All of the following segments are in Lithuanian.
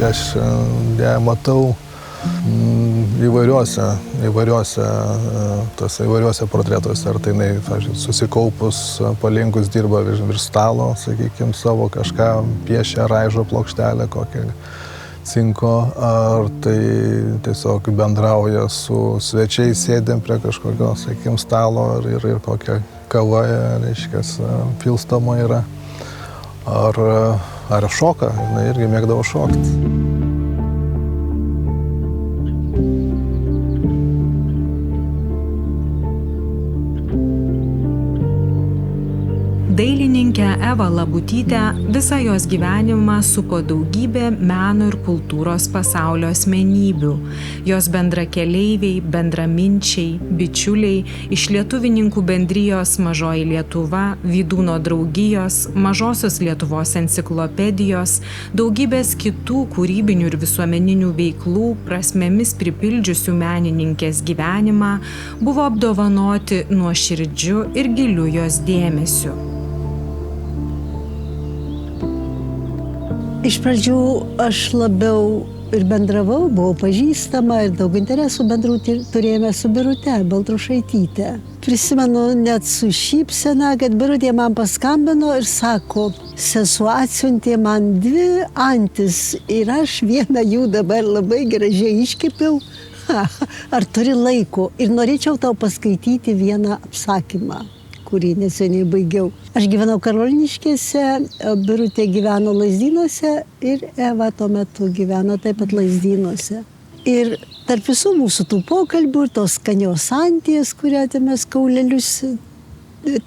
reiškia, aš ją matau įvairiuose portretuose, ar tai jinai, pavyzdžiui, susikaupus, palinkus dirba virš stalo, sakykime, savo kažką piešia, raižo plokštelę kokią cinko, ar tai tiesiog bendrauja su svečiais, sėdėm prie kažkokio, sakykime, stalo ir kokia kava, reiškia, pilstoma yra, ar šoka, jinai irgi mėgdavo šokti. Dailininkę Evą Labutytę visą jos gyvenimą supo daugybė meno ir kultūros pasaulio asmenybių. Jos bendrakeleiviai, bendraminčiai, bičiuliai iš lietuvininkų bendrijos Mažoji Lietuva, Vydūno draugijos, Mažosios Lietuvos enciklopedijos, daugybės kitų kūrybinių ir visuomeninių veiklų prasmėmis pripildžiusių menininkės gyvenimą buvo apdovanoti nuoširdžiu ir giliu jos dėmesiu. Iš pradžių aš labiau ir bendravau, buvau pažįstama ir daug interesų bendrų turėjome su Birute Baltrušaityte. Prisimenu net su šypsena, kad Birutė man paskambino ir sako, sesuo atsiuntė man 2 antis ir aš vieną jų dabar labai gražiai iškepiau. Ar turi laiko? Ir norėčiau tau paskaityti vieną apsakymą, kurį neseniai baigiau. Aš gyvenau Karoliniškėse, Birutė gyveno Lazdynuose ir Eva tuo metu gyveno taip pat Lazdynuose. Ir tarp visų mūsų tų pokalbių ir tos skanios anties, kurią mes kaulelius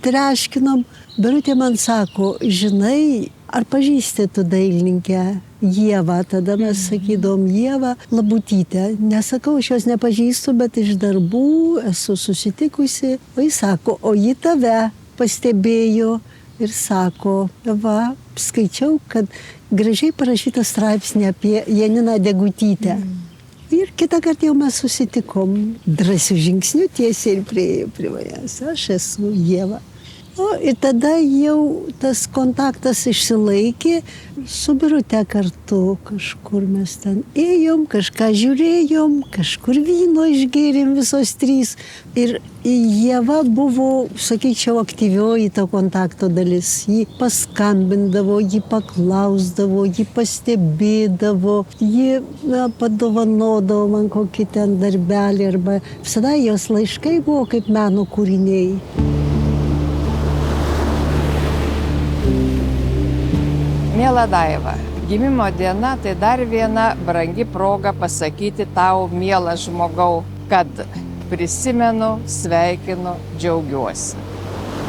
treškinom, Birutė man sako, žinai, ar pažįsti tu dailininkę Ievą? Tada mes sakydom Ievą Labutytę. Nesakau, aš jos nepažįstu, bet iš darbų esu susitikusi. O jis sako, o ji tave pastebėjo ir sako, va, skaičiau, kad gražiai parašytą straipsnį apie Janiną Degutytę. Ir kitą kartą jau mes susitikom drąsių žingsnių tiesiai ir prie manęs. Aš esu Ieva. Ir tada jau tas kontaktas išsilaikė, su Birute kartu kažkur mes ten ėjom, kažką žiūrėjom, kažkur vyno išgėrėm visos 3. Ir Ieva buvo, sakyčiau, aktyvioji to kontakto dalis. Ji paskambindavo, ji paklausdavo, ji pastebėdavo, ji padovanodavo man kokį ten darbelį arba visada jos laiškai buvo kaip meno kūriniai. Miela Daiva, gimimo diena tai dar viena brangi proga pasakyti tau, mielas žmogau, kad prisimenu, sveikinu, džiaugiuosi.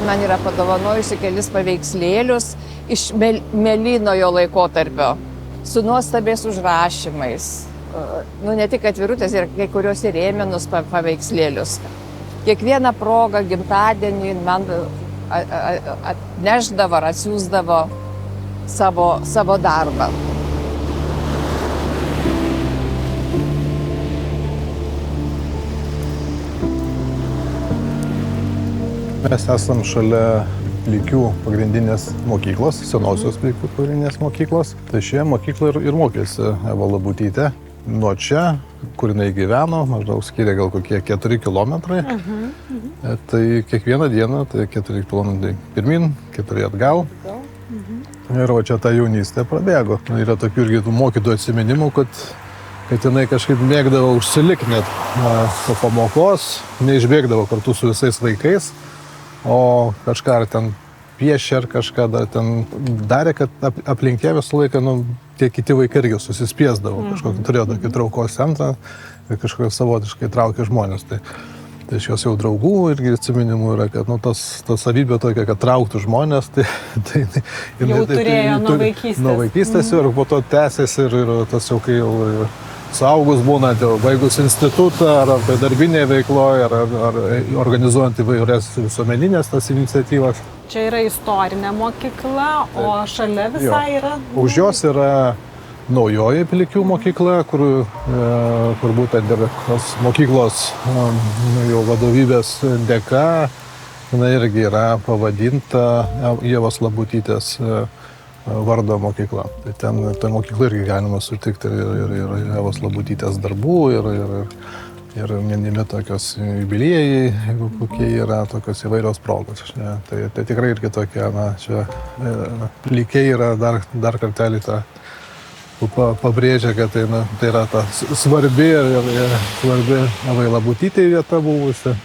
Man yra padovanojusi kelis paveikslėlius iš mėlynojo laikotarpio su nuostabiais užrašymais. Ne tik atvirutės, ir kai kurios įrėminus paveikslėlius. Kiekvieną progą gimtadienį man atneždavo ar atsiųsdavo savo darbą. Mes esam šalia Plikių pagrindinės mokyklos, senosios Plikių pagrindinės mokyklos. Tai šioje mokykloje ir mokėsi Eva Labutytė. Nuo čia, kur jinai gyveno, maždaug skiria gal kokie 4 kilometrai. Tai kiekvieną dieną tai 4 kilometrai pirmin, 4 atgal. Ir va čia ta jaunystė prabėgo. Yra tokių irgi mokytojų atsiminimų, kad jinai kažkaip mėgdavo užsilikti net po pamokos, neišbėgdavo kartu su visais vaikais, o kažką ar ten piešė, ar kažką dar ten darė, kad aplinkė visą laiką, tie kiti vaikai irgi susispiesdavo, kažkokį turėjo tokį traukos centrą ir kažkokį savotiškai traukė žmonės. Tai iš jos jau draugų irgi atsiminimų yra, kad tas savybė tokia, kad trauktų žmonės, tai jau turėjo nuo vaikystės. Nuo vaikystės ir po to tęsėsi ir tas jau kai jau suaugus būnant, jau baigus institutą, ar darbinėje veikloje, ar organizuojant įvairias visuomeninės tas iniciatyvas. Čia yra istorinė mokykla, o šalia visai yra... Už jos yra naujoji Plikių mokykla, kur būtent ir mokyklos jau vadovybės dėka, jinai irgi yra pavadinta Ievos Labutytės vardo mokykla. Tai ten toje mokykloje irgi galima sutikti ir Evos Labutytės darbų, ir minimi tokios jubiliejai, jeigu kokie yra tokios įvairios progos. Tai tikrai irgi tokia, čia lygiai yra dar kartelį tą pabrėžia, kad tai yra ta svarbi svarbi Evai Labutytei vieta buvusi.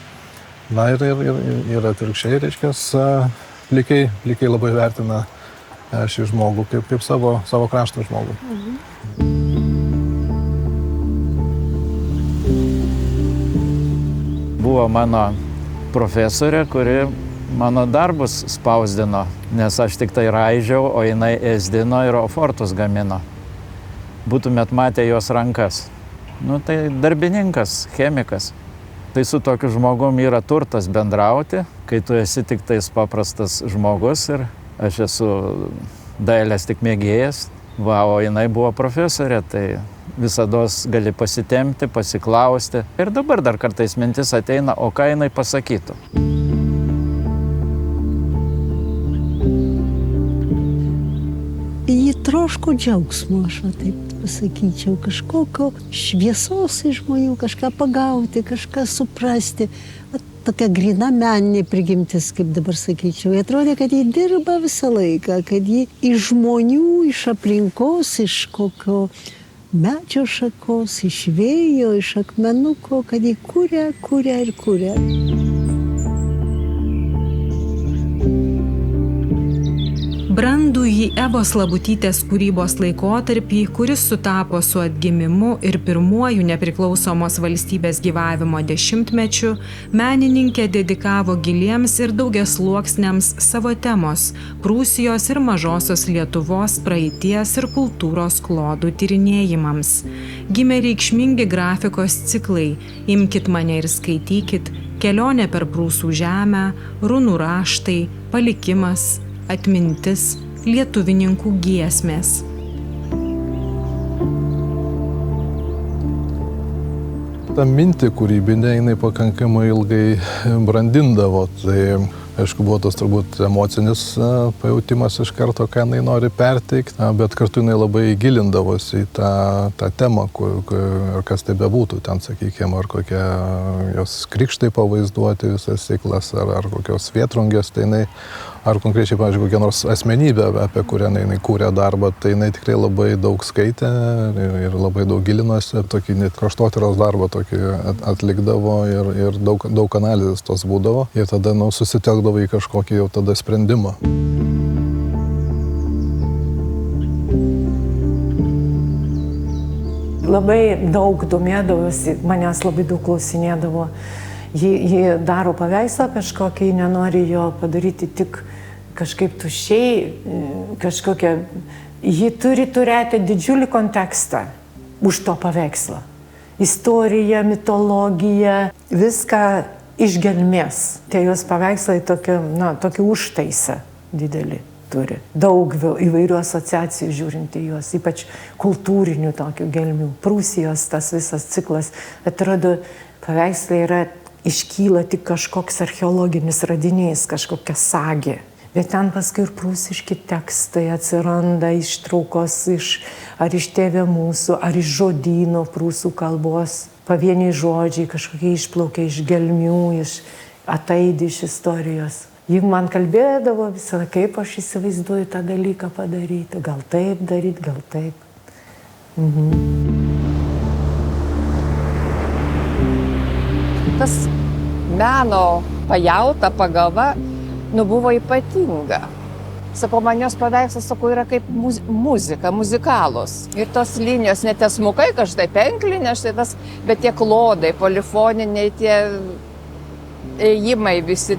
Na ir atvirkščiai, reiškia, lygiai labai vertina šį žmogų kaip savo krašto žmogų. Buvo mano profesorė, kuri mano darbus spausdino, nes aš tik tai raižiau, o jinai ėsdino ir ofortus gamino. Būtumėt matę jos rankas. Tai darbininkas, chemikas. Tai su tokiu žmogum yra turtas bendrauti, kai tu esi tik tais paprastas žmogus ir aš esu dailės tik mėgėjas, o jinai buvo profesorė, tai visados gali pasitempti, pasiklausti. Ir dabar dar kartais mintis ateina, o ką jinai pasakytų. Ji troško džiaugsmo, aš taip pasakyčiau, kažkokio šviesos iš žmonių, kažką pagauti, kažką suprasti. Tokia gryna meninė prigimtis, kaip dabar sakyčiau. Atrodė, kad ji dirba visą laiką, kad ji iš žmonių, iš aplinkos, iš kokio medžio šakos, iš vėjo, iš akmenuko, kad ji kuria ir kuria. Brandųjį Evos Labutytės kūrybos laikotarpį, kuris sutapo su atgimimu ir pirmuoju nepriklausomos valstybės gyvavimo dešimtmečiu, menininkė dedikavo giliems ir daugiasluoksniams savo temos – Prūsijos ir Mažosios Lietuvos praeities ir kultūros klodų tyrinėjimams. Gimė reikšmingi grafikos ciklai Imkit mane ir skaitykit, Kelionė per Prūsų žemę, Runų raštai, Palikimas, Atmintis, lietuvininkų giesmės. Ta mintį kūrybinė, jinai pakankamai ilgai brandindavo. Tai, aišku, buvo tas turbūt emocinis pajautimas iš karto, ką jinai nori perteikti, bet kartu jinai labai gilindavosi į tą temą, kas tai bebūtų ten, sakykime, ar kokie jos krikštai pavaizduoti visas ciklas, ar kokios vėtrungės, tai jinai, ar konkrečiai, pavyzdžiui, kokia nors asmenybė, apie kurią jinai kūrė darbą, tai jinai tikrai labai daug skaitė ir labai daug gilinosi, tokį net kraštotyros darbą tokį atlikdavo ir daug analizės tos būdavo ir tada susitelkdavo į kažkokį jau tada sprendimą. Labai daug domėdavosi, manęs labai daug klausinėdavo. Ji daro paveikslą kažkokį, nenori jo padaryti tik kažkaip tuščiai, kažkokią. Ji turi turėti didžiulį kontekstą už to paveikslą. Istoriją, mitologiją, viską iš gelmės. Tie jos paveikslai tokį užtaisą didelį turi. Daug įvairių asociacijų žiūrint į juos, ypač kultūrinių tokių gelmių. Prūsijos tas visas ciklas, atrodo, paveikslai iškyla tik kažkoks archeologinis radinys, kažkokia sagė. Bet ten paskui ir prūsiški tekstai atsiranda, ištraukos ar iš Tėve mūsų, ar iš žodyno prūsų kalbos. Pavieniai žodžiai kažkokie išplaukia iš gelmių, ataidi iš istorijos. Ji man kalbėdavo visą, kaip aš įsivaizduoju tą dalyką padaryti. Gal taip daryti, gal taip. Tas meno pajauta, pagava, buvo ypatinga. Sakau, man jos paveikslas, yra kaip muzika, muzikalus. Ir tos linijos, ne tiesmukai, kažtai penklinė, bet tie klodai, polifoniniai, tie ėjimai visi,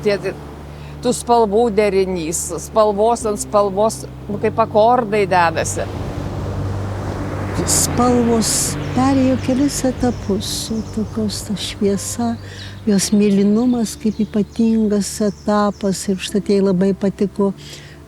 tų spalvų derinys, spalvos ant spalvos, kaip akordai dedasi. Spalvos perėjo kelis etapus, tokios ta šviesa, jos mėlynumas kaip ypatingas etapas ir štai labai patiko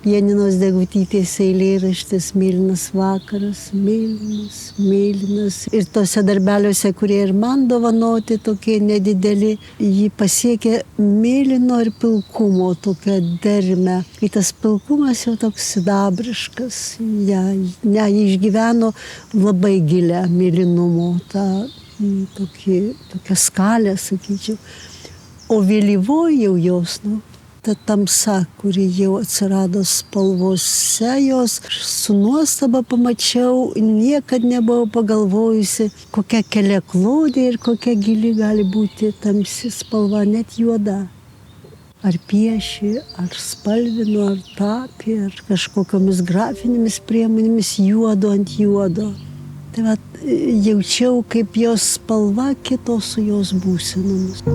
Janinos Degutytės eilėraštis Mėlynas vakaras, mėlynas, mėlynas. Ir tose darbeliuose, kurie ir man dovanoti, tokie nedideli, jį pasiekė mėlyno ir pilkumo tokią dermę. Kai tas pilkumas jau toks sidabriškas, jį išgyveno labai gilę mėlynumo, tokią skalę, sakyčiau. O vėlyvoji jau jos, ta tamsa, kuri jau atsirado spalvose, jos su nuostaba pamačiau, niekad nebuvau pagalvojusi, kokia keliaklodė ir kokia gili gali būti tamsi spalva, net juoda. Ar pieši, ar spalvino, ar tapė, ar kažkokiamis grafinėmis priemonėmis juodo ant juodo. Tai va, jaučiau, kaip jos spalva kito su jos būsenomis.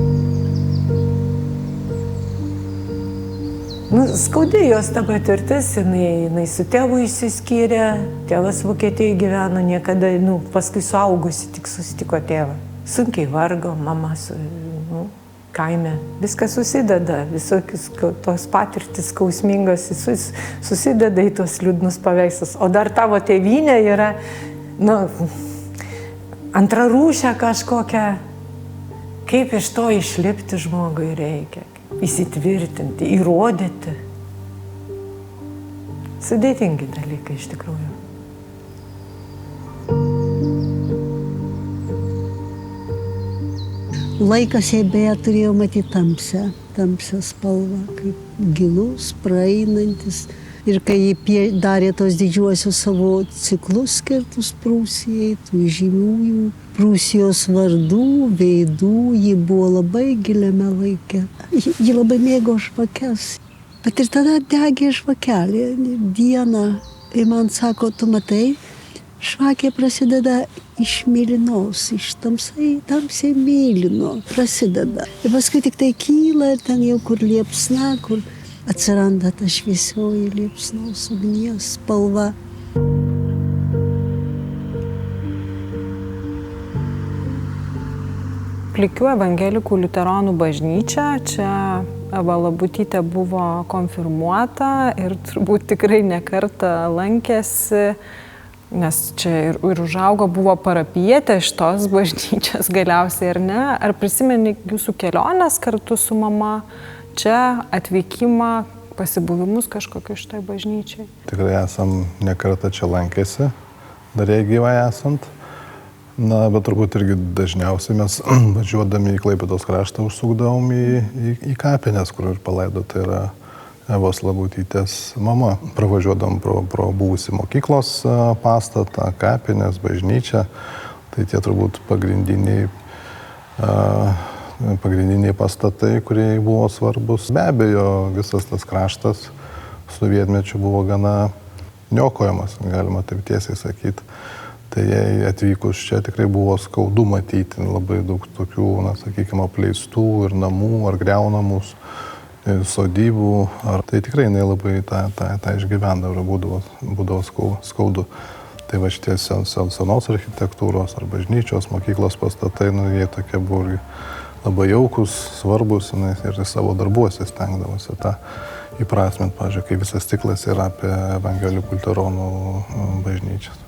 Skaudė jos ta patirtis, jinai su tėvu išsiskyrė, tėvas Vokietijoje gyveno, niekada, paskui suaugusi tik susitiko tėvą. Sunkiai vargo, mama kaime. Viskas susideda, visokius tos patirtis skausmingos, susideda į tos liūdnus paveikslus. O dar tavo tėvynė yra, antrarūšė kažkokia, kaip iš to išlipti žmogui reikia. Įsitvirtinti, įrodyti. Sudėtingi dalykai iš tikrųjų. Laikas jai beje turėjo matyti tamsią spalvą, kaip gilus, praeinantis. Ir kai jie darė tos didžiuosius savo ciklus skirtus Prūsijai, tų žymiųjų Prūsijos vardų, veidų, ji buvo labai giliame laike. Ji labai mėgo žvakes. Bet ir tada degė žvakelė dieną. Ir man sako, tu matai, žvakė prasideda iš mėlynos, iš tamsiai mėlyno prasideda. Ir paskui tik tai kyla ir ten jau kur liepsna, kur atsiranda ta šviesioji liepsnos ugnies spalva. Plikių evangelikų liuteronų bažnyčia, čia Eva Labutytė buvo konfirmuota ir turbūt tikrai ne kartą lankėsi, nes čia ir užaugo, buvo parapijietė šitos bažnyčios galiausiai, ar ne? Ar prisimeni jūsų keliones kartu su mama? Čia atvykimą, pasibuvimus kažkokiu šitai bažnyčiai? Tikrai esam nekartą čia lankėsi, dar jai gyvai esant. Bet turbūt irgi dažniausiai mes važiuodami į Klaipėdos kraštą užsukdavom į kapines, kur ir palaidota yra Evos Labutytės mama. Pravažiuodam pro buvusį mokyklos pastatą, kapines, bažnyčią. Tai tie turbūt pagrindiniai pastatai, kurie buvo svarbus. Be abejo, visas tas kraštas sovietmečiu buvo gana niokojamas, galima taip tiesiai sakyti. Tai jai atvykus čia tikrai buvo skaudu matyti labai daug tokių, sakykime, apleistų ir namų, ar griaunamus, sodybų. Tai tikrai jinai labai tą išgyvendavo, būdavo skaudu. Tai va šitie senos architektūros ar bažnyčios, mokyklos pastatai, jie tokie buvo labai jaukus, svarbus ir savo darbuose stengdavosi tą įprasminti, pavyzdžiui, kai visas stiklas yra apie evangelikų liuteronų bažnyčias.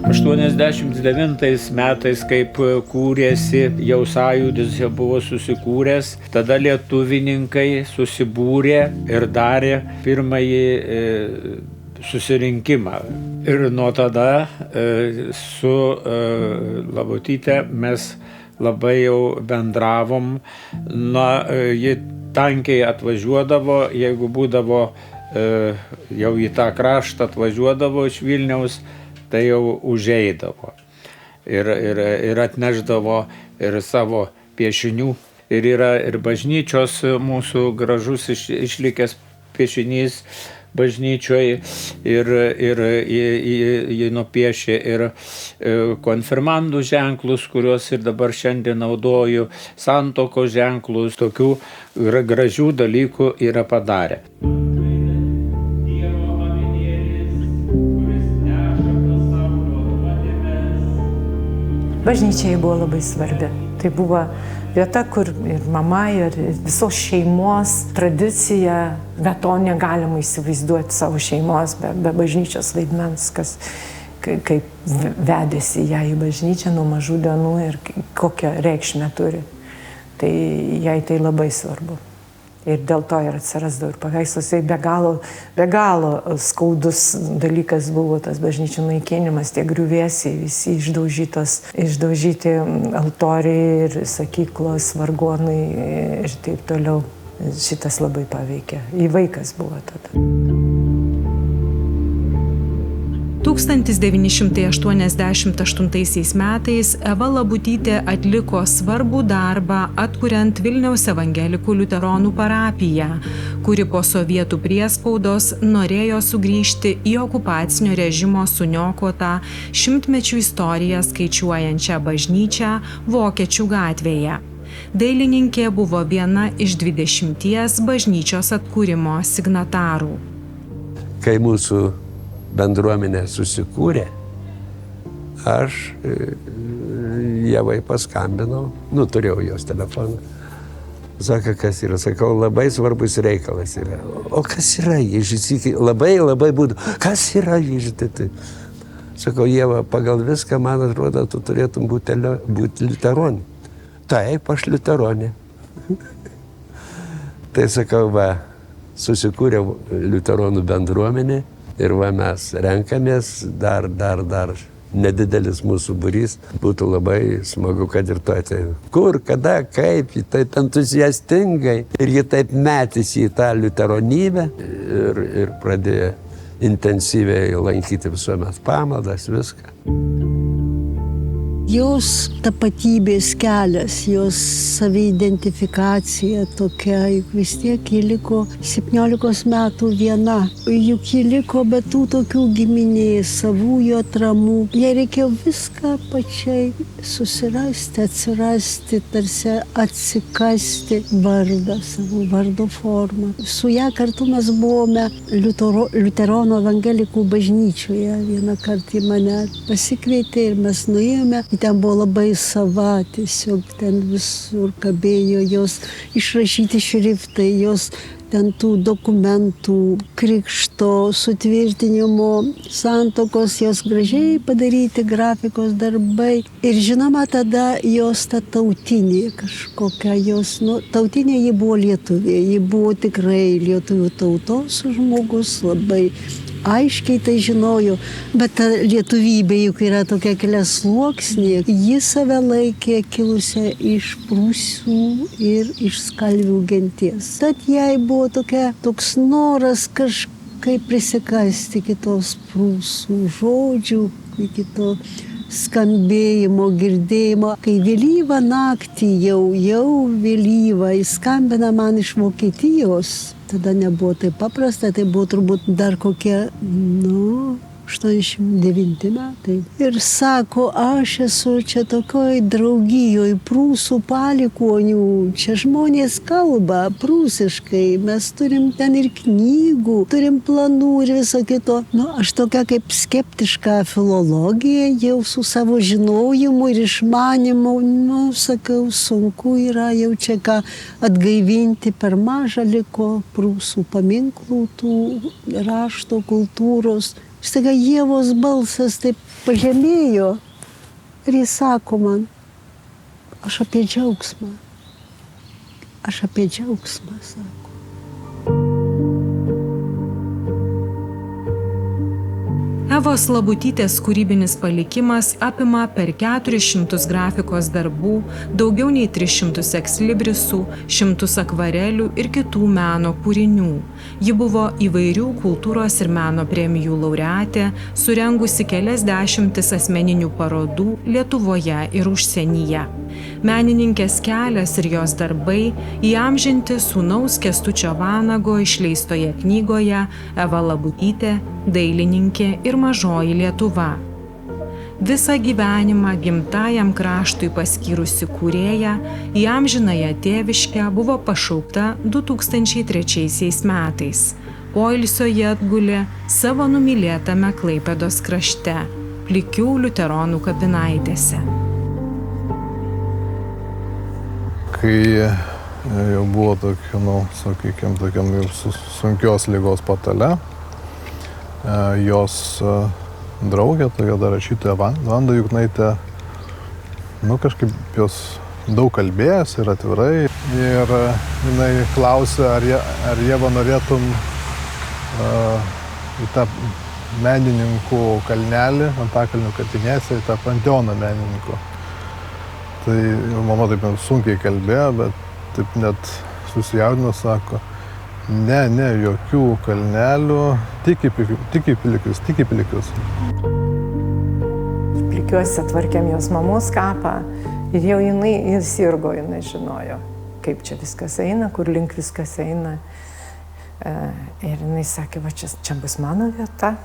89 metais, kaip kūrėsi, jau sąjūdis buvo susikūręs, tada lietuvininkai susibūrė ir darė pirmąjį susirinkimą. Ir nuo tada su Labutyte mes labai jau bendravom. Ji tankiai atvažiuodavo, jeigu būdavo jau į tą kraštą atvažiuodavo iš Vilniaus, tai jau užeidavo. Ir atneždavo ir savo piešinių. Ir yra ir bažnyčios mūsų gražus išlikęs piešinys bažnyčioje ir jį nupiešė ir konfirmandų ženklus, kuriuos ir dabar šiandien naudoju, santuokos ženklus, tokių gražių dalykų yra padarę. bažnyčiai buvo labai svarbi. Tai buvo vieta, kur ir mama, ir visos šeimos tradicija, be to negalima įsivaizduoti savo šeimos be bažnyčios vaidmens, kaip vedėsi ją į bažnyčią nuo mažų dienų ir kokią reikšmę turi. Tai jai tai labai svarbu. Ir dėl to ir atsirasdavo ir paveikslas. Tai be galo skaudus dalykas buvo tas bažnyčių naikinimas, tie griuvėsiai, visi išdaužyti altoriai ir sakyklos, vargonai ir taip toliau. Šitas labai paveikė. Į vaikas buvo tada. 1988 metais Eva Labutytė atliko svarbų darbą atkuriant Vilniaus evangelikų liuteronų parapiją, kuri po sovietų priespaudos norėjo sugrįžti į okupacinio režimo suniokotą 100-mečių istoriją skaičiuojančią bažnyčią Vokiečių gatvėje. Dailininkė buvo viena iš 20 bažnyčios atkūrimo signatarų. Kai mūsų bendruomenė susikūrė, aš Ievai paskambinau, turėjau jos telefoną. Sako, kas yra? Sakau, labai svarbus reikalas yra. O kas yra? Labai būtų. Kas yra? Sakau, Ieva, pagal viską, man atrodo, tu turėtum būti liuteronė. Taip, aš liuteronė. Tai sakau, susikūrė liuteronų bendruomenė. Ir mes renkamės, dar nedidelis mūsų būrys, būtų labai smagu, kad ir to atėjo. Kur, kada, kaip, ji taip entuziastingai ir ji taip metėsi į tą liuteronybę ir pradėjo intensyviai lankyti visuomet pamaldas, viską. Jos tapatybės kelias, jos saviidentifikacija tokia, juk vis tiek ji liko 17 metų viena. Juk ji liko be tų tokių giminės, savųjų atramų. Jai reikėjo viską pačiai susirasti, atsirasti, tarsi atsikasti vardą, savo vardo formą. Su ją kartu mes buvome liuteronų evangelikų bažnyčioje. Vieną kartą mane pasikvietė ir mes nuėjome. Ten buvo labai sava, tiesiog ten visur kabėjo jos išrašyti šriftai, jos ten tų dokumentų, krikšto, sutvirtinimo, santokos, jos gražiai padaryti grafikos darbai. Ir žinoma, tada jos ta tautinė kažkokia, tautinė ji buvo lietuvė, ji buvo tikrai lietuvių tautos žmogus, labai aiškiai tai žinojo, bet ta lietuvybė juk yra tokia keliasluoksnė. Ji save laikė kilusią iš prūsių ir iš skalvių genties. Tad jai buvo toks noras kažkaip prisikasti kitos prūsų žodžių, iki to skambėjimo, girdėjimo. Kai vėlyvą naktį, jau vėlyvą, jis skambina man iš Vokietijos. Tada nebuvo taip paprasta, tai buvo turbūt dar kokie, 89 metai. Ir sako, aš esu čia tokioj draugijoje prūsų palikonių, čia žmonės kalba prūsiškai, mes turim ten ir knygų, turim planų ir viso kito. Aš tokia kaip skeptiška filologija, jau su savo žinojimu ir išmanimu, sakau, sunku yra jau čia ką atgaivinti, per maža liko prūsų paminklų, tų rašto kultūros. Staiga Ievos balsas taip pažemėjo ir jis sako man, aš apie džiaugsmą, sako. Evos Labutytės kūrybinis palikimas apima per 400 grafikos darbų, daugiau nei 300 ekslibrisų, 100 akvarelių ir kitų meno kūrinių. Ji buvo įvairių kultūros ir meno premijų laureatė, surengusi kelias dešimtis asmeninių parodų Lietuvoje ir užsienyje. Menininkės kelias ir jos darbai įamžinti sūnaus Kęstučio Vanago išleistoje knygoje Eva Labutytė, dailininkė ir mažoji Lietuva. Visą gyvenimą gimtajam kraštui paskyrusi kūrėja į amžinąją tėviškę buvo pašaukta 2003 metais. Poilsio ji atgulė savo numylėtame Klaipėdos krašte, Plikių liuteronų kapinaitėse. kai jau buvo tokia, sakykime, tokiam jau sunkios ligos patale, jos draugė, tokia dar rašytoja Vanda Juknaitė, kažkaip jos daug kalbėjęs ir atvirai. Ir jinai klausė, ar Ieva norėtum į tą menininkų kalnelį, Antakalnio kapinėse, į tą panteoną menininkų. Tai mama taip sunkiai kalbėjo, bet taip net susijaudino, sako, ne, jokių kalnelių, tik į Pilikius. Plikiuose tvarkėm jos mamos kapą ir jau jinai sirgo, jinai žinojo, kaip čia viskas eina, kur link viskas eina. Ir jinai sakė, va čia bus mano vieta.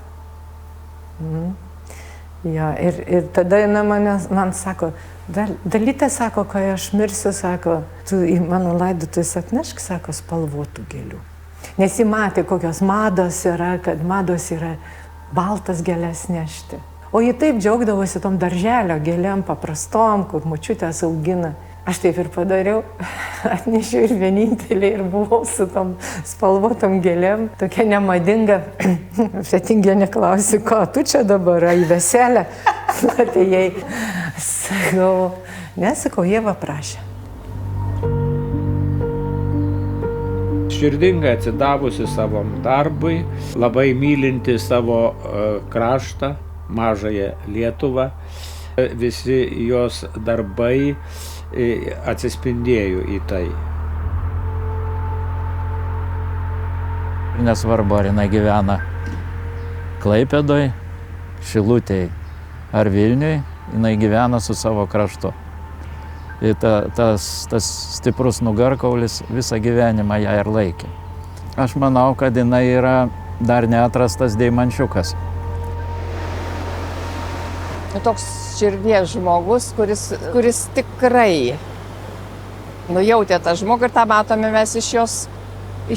Ja, ir tada jinai man sako, Dalytė, sako, kai aš mirsiu, sako, tu į mano laidotuvės atnešk, sako, spalvotų gėlių. Nes jį matė, kokios mados yra, kad mados yra baltas gėlės nešti. O jį taip džiaugdavosi tom darželio gėlėm paprastom, kur močiutės augina. Aš taip ir padariau, atnešiau ir vienintelį ir buvau su tom spalvotom gėlėm, tokia nemadinga. Fetingė neklausi, ko tu čia dabar, į veselę. Tai jai sakau, nesakau, Ieva prašė. Širdingai atsidavusi savam darbui, labai mylinti savo kraštą, mažąją Lietuvą, visi jos darbai atsispindėjo į tai. Nesvarbu, ar jinai gyvena Klaipėdoj, Šilutėj ar Vilniuj, jinai gyvena su savo kraštu. Ir tas stiprus nugarkaulis visą gyvenimą ją ir laikė. Aš manau, kad jinai yra dar neatrastas deimančiukas. Toks širdies žmogus, kuris tikrai nujautė tą žmogų ir tą matome mes iš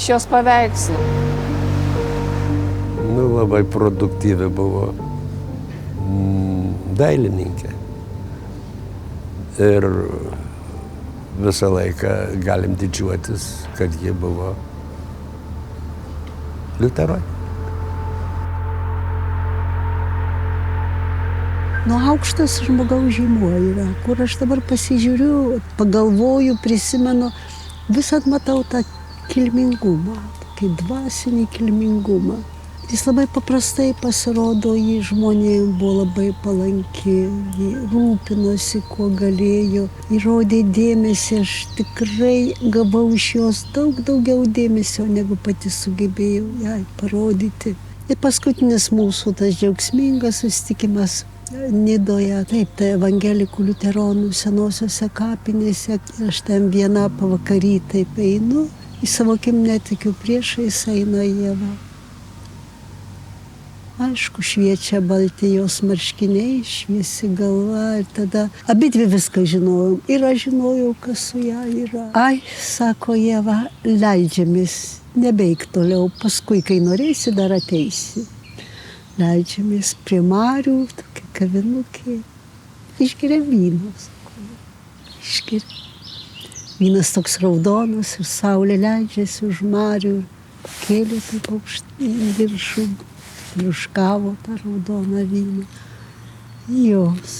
jos paveikslų. Labai produktyvi buvo dailininkė. Ir visą laiką galim didžiuotis, kad ji buvo liuteronė. Aukštas žmogaus žymuo yra, kur aš dabar pasižiūriu, pagalvoju, prisimenu, visad matau tą kilmingumą, tokį dvasinį kilmingumą. Jis labai paprastai pasirodo, jį žmonėms buvo labai palanki, jį rūpinosi, kuo galėjo, įrodė dėmesį, aš tikrai gavau iš jos daug daugiau dėmesio, negu pati sugebėjau jai parodyti. Ir paskutinis mūsų tas džiaugsmingas susitikimas Nidoje, taip, tai evangelikų liuteronų senosiose kapinėse, aš ten viena pavakary taip einu, į savo akim netikiu, priešais eina Ieva. Aišku, šviečia balti jos marškiniai, šviesi galva ir tada abidvi viską žinojom. Ir aš žinojau, kas su ją yra. Ai, sako Ieva, leidžiamės, nebeik toliau, paskui, kai norėsi, dar ateisi. Leidžiamės prie marių, tokia kavinukė. Išgeria vyno, sako. Išgeria. Vynas toks raudonas ir saulė leidžiasi už marių. Pakėlė taip aukštai viršų. Ir užkavo tą raudoną vyną. Jos.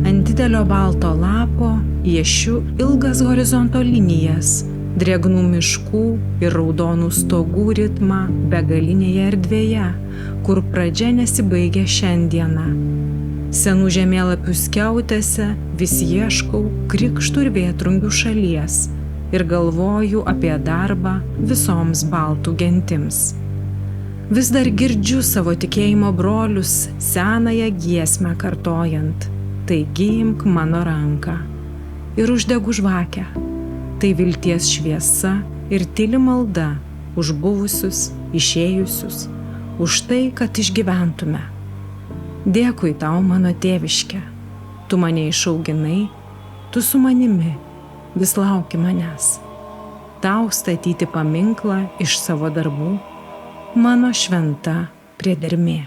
Ant didelio balto lapo piešiu ilgas horizonto linijas, drėgnų miškų ir raudonų stogų ritmą begalinėje erdvėje, kur pradžia nesibaigia šiandieną. Senų žemėlapių skiautėse vis ieškau krikštų ir vėtrungių šalies ir galvoju apie darbą visoms baltų gentims. Vis dar girdžiu savo tikėjimo brolius senąją giesmę kartojant: taigi imk mano ranką ir uždegu žvakę. Tai vilties šviesa ir tyli malda už buvusius, išėjusius, už tai, kad išgyventume. Dėkui tau, mano tėviške, tu mane išauginai, tu su manimi, vis lauki manęs. Tau statyti paminklą iš savo darbų, mano šventa priedermė.